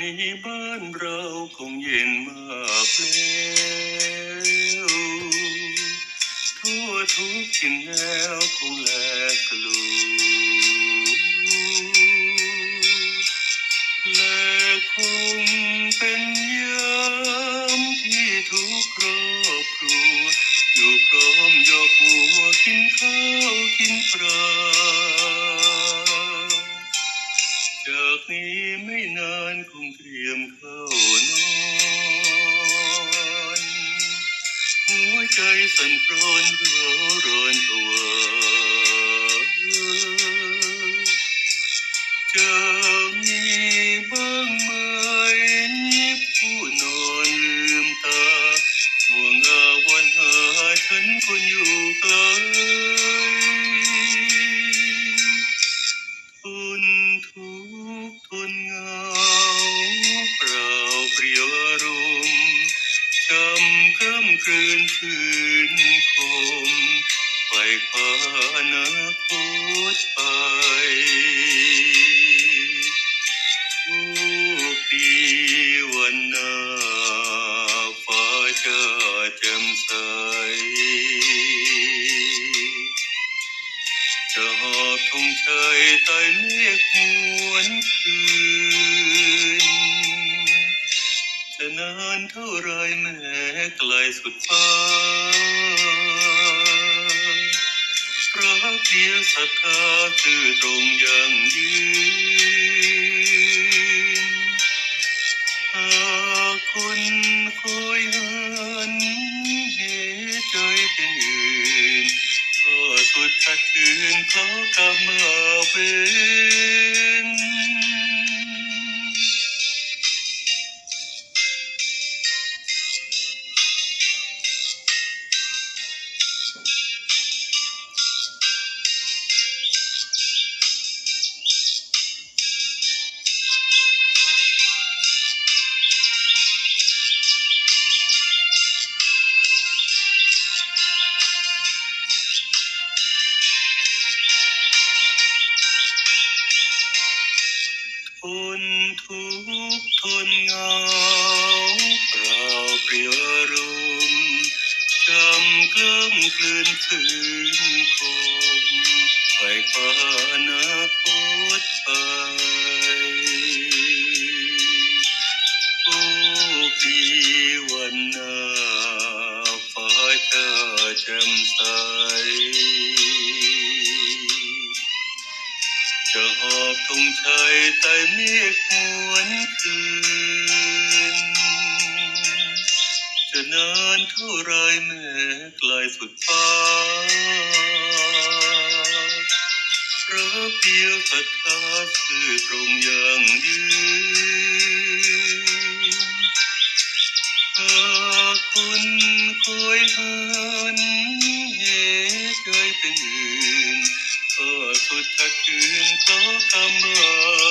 นี้บ้านเราคงเย็นมากแล้วทั่วทุกถิ่นแนวคงแลกลูและคงเป็นยามที่ทุกครอบครัวอยู่พร้อมยกหัวกินข้าวกินปลาจากนี้ไม่นานคงเตรียมเข้านอนหัวใจสั่นครวญร้อนผวาจะมีบ้างไหมผู้นอนลืมตาห่วงอาวันหาฉันคนอยู่ไกลทนทุกข์ทนเหงาเปล่าเปลี่ยวอารมณ์จำคร่ำครืนคืนคมไฟฟ้าอนาคตไปทุกปีวันหน้าฟ้าจะแจ่มใสจะหอบธงชัยใต้เมฆมวลคืนจะนานเท่าไรแม้ไกลสุดฟ้ารักเดียวศรัทธาคือตรงยังยืนหากคนคอยหันเหตุใจเป็นอื่นก็สุดขัดขืนขอกลับมาเป็นทนทุกข์ทนเหงาเปล่าเปลี่ยวอารมณ์จำกล้ำกลืนคืนคมไฟฟ้าอนาคตไปโอ้ปีวันหน้าฟ้าจะแจ่มใสจะหอบธงชัยใต้เมฆมวลคืนจะนานเท่าไรแม้ไกลสุดฟ้ารักเดียวศรัทธาคือตรงยังยืนหากคนคอยหันเหตุใจเป็นอื่นก็สุดขัดขืนขอกำมา